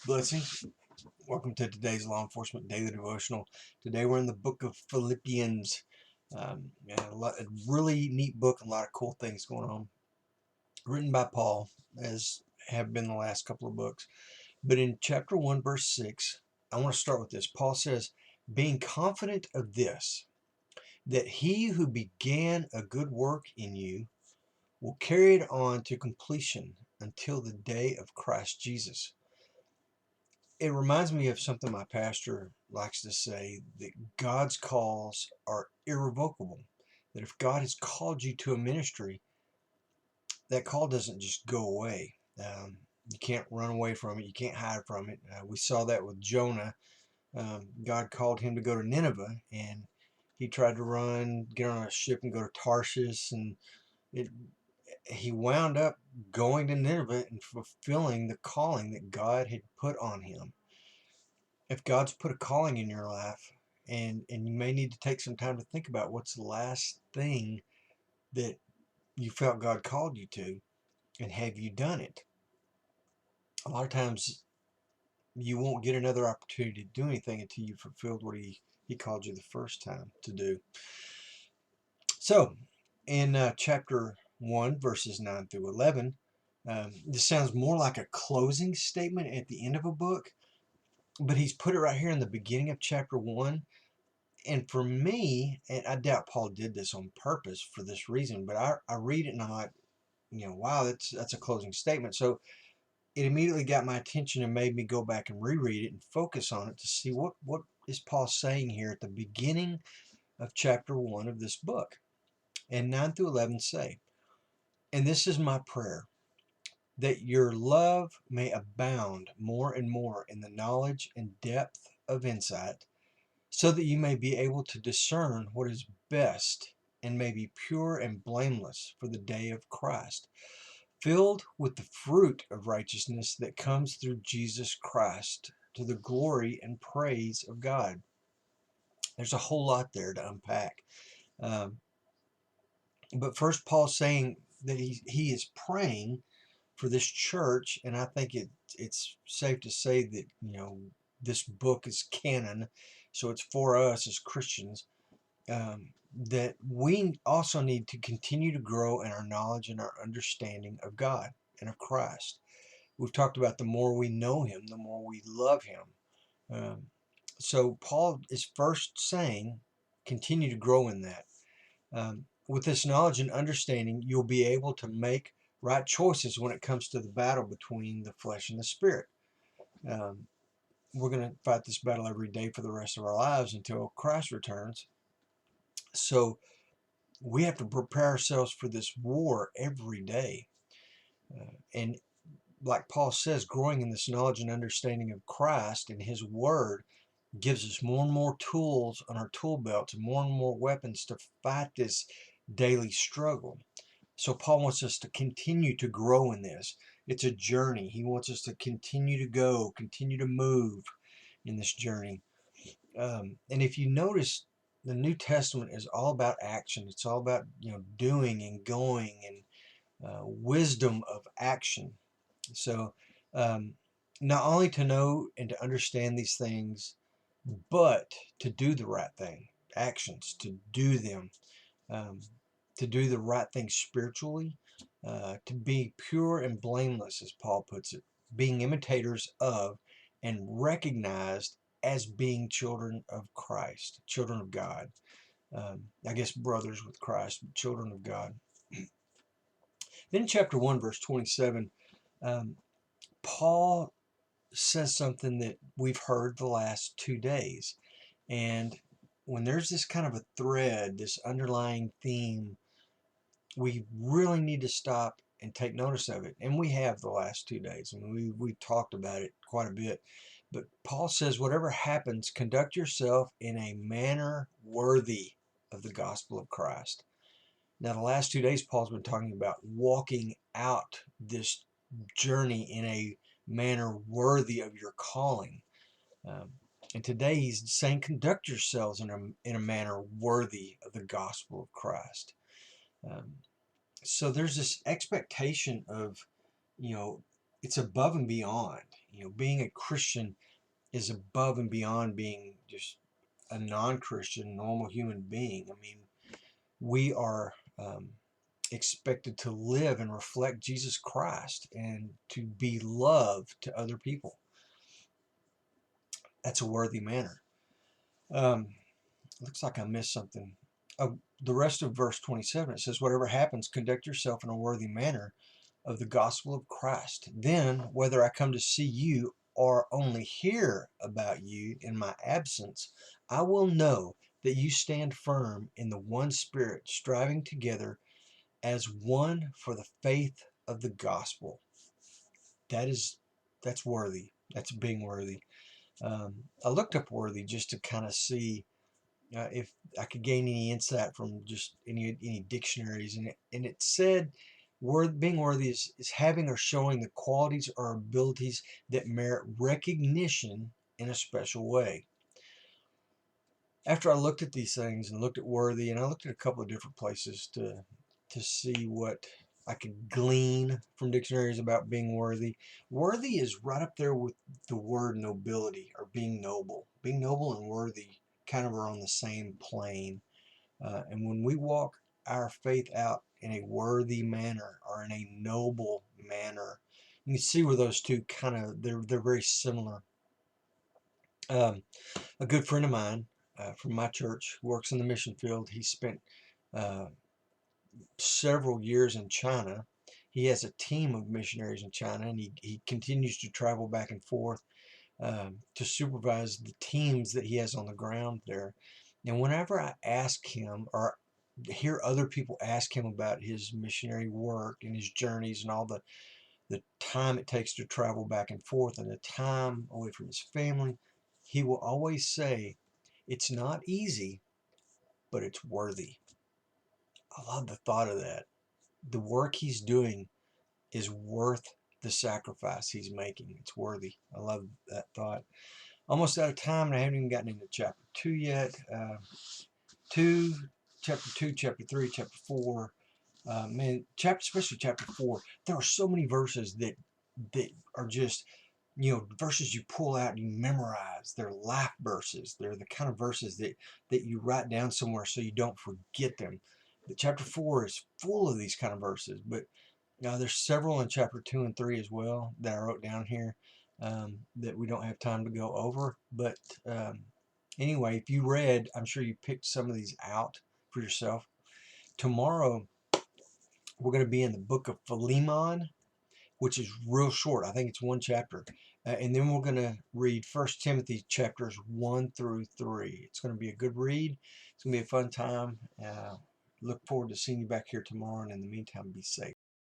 Blessings. Welcome to today's Law Enforcement Daily Devotional. Today we're in the book of Philippians. A really neat book, a lot of cool things going on. Written by Paul, as have been the last couple of books. But in chapter 1, verse 6, I want to start with this. Paul says, being confident of this, that he who began a good work in you will carry it on to completion until the day of Christ Jesus. It reminds me of something my pastor likes to say, that God's calls are irrevocable. That if God has called you to a ministry, that call doesn't just go away. You can't run away from it. You can't hide from it. We saw that with Jonah. God called him to go to Nineveh, and he tried to run, get on a ship and go to Tarshish, and it, he wound up going to Nineveh and fulfilling the calling that God had put on him. If God's put a calling in your life, and you may need to take some time to think about what's the last thing that you felt God called you to, and have you done it? A lot of times you won't get another opportunity to do anything until you fulfilled what he called you the first time to do. So in chapter 1 verses 9 through 11, this sounds more like a closing statement at the end of a book, but he's put it right here in the beginning of chapter 1. And for me, and I doubt Paul did this on purpose for this reason, but I read it and I'm like, wow, that's a closing statement. So it immediately got my attention and made me go back and reread it and focus on it to see what is Paul saying here at the beginning of chapter 1 of this book. And 9 through 11 say, and this is my prayer, that your love may abound more and more in the knowledge and depth of insight, so that you may be able to discern what is best, and may be pure and blameless for the day of Christ, filled with the fruit of righteousness that comes through Jesus Christ, to the glory and praise of God. There's a whole lot there to unpack. Um, but first, Paul's saying that he is praying for this church, and I think it's safe to say that this book is canon, so it's for us as Christians. That we also need to continue to grow in our knowledge and our understanding of God and of Christ. We've talked about the more we know him, the more we love him. Um, so Paul is first saying, continue to grow in that. With this knowledge and understanding, you'll be able to make right choices when it comes to the battle between the flesh and the spirit. Um, we're going to fight this battle every day for the rest of our lives until Christ returns. So we have to prepare ourselves for this war every day. And like Paul says, growing in this knowledge and understanding of Christ and his word gives us more and more tools on our tool belts and more weapons to fight this daily struggle. So Paul wants us to continue to grow in this. It's a journey. He wants us to continue to go, continue to move in this journey. And if you notice, the New Testament is all about action. It's all about doing and going, and wisdom of action. So not only to know and to understand these things, but to do the right thing, actions, to do them, um, to do the right thing spiritually, to be pure and blameless, as Paul puts it, being imitators of and recognized as being children of Christ, children of God. I guess brothers with Christ, but children of God. Then chapter 1, verse 27, Paul says something that we've heard the last 2 days. And when there's this kind of a thread, this underlying theme, we really need to stop and take notice of it. And we have the last 2 days. I mean, we talked about it quite a bit. But Paul says, whatever happens, conduct yourself in a manner worthy of the gospel of Christ. Now, the last 2 days, Paul's been talking about walking out this journey in a manner worthy of your calling. And today he's saying, conduct yourselves in a manner worthy of the gospel of Christ. So there's this expectation of, it's above and beyond. Being a Christian is above and beyond being just a non-Christian, normal human being. I mean, we are expected to live and reflect Jesus Christ and to be love to other people. That's a worthy manner. Looks like I missed something. The rest of verse 27, it says, whatever happens, conduct yourself in a worthy manner of the gospel of Christ. Then, whether I come to see you or only hear about you in my absence, I will know that you stand firm in the one Spirit, striving together as one for the faith of the gospel. That's worthy. That's being worthy. I looked up worthy just to kind of see if I could gain any insight from just any dictionaries, and it said being worthy is having or showing the qualities or abilities that merit recognition in a special way. After I looked at these things and looked at worthy, and I looked at a couple of different places to see what I could glean from dictionaries about being worthy. Worthy is right up there with the word nobility or being noble. Being noble and worthy kind of are on the same plane. And when we walk our faith out in a worthy manner or in a noble manner, you can see where those two they're very similar. A good friend of mine from my church works in the mission field. He spent uh, several years in China. He has a team of missionaries in China, and he continues to travel back and forth to supervise the teams that he has on the ground there. And whenever I ask him or hear other people ask him about his missionary work and his journeys and all the time it takes to travel back and forth and the time away from his family, he will always say, it's not easy, but it's worthy. I love the thought of that. The work he's doing is worth the sacrifice he's making. It's worthy. I love that thought. Almost out of time, and I haven't even gotten into chapter 2 yet. Chapter 2, chapter 3, chapter 4. Especially chapter 4, there are so many verses that are just, verses you pull out and you memorize. They're life verses. They're the kind of verses that you write down somewhere so you don't forget them. But chapter 4 is full of these kind of verses. But there's several in chapter 2 and 3 as well that I wrote down here that we don't have time to go over. But anyway, if you read, I'm sure you picked some of these out for yourself. Tomorrow, we're going to be in the book of Philemon, which is real short. I think it's one chapter. And then we're going to read 1 Timothy chapters 1 through 3. It's going to be a good read. It's going to be a fun time. Look forward to seeing you back here tomorrow. And in the meantime, be safe.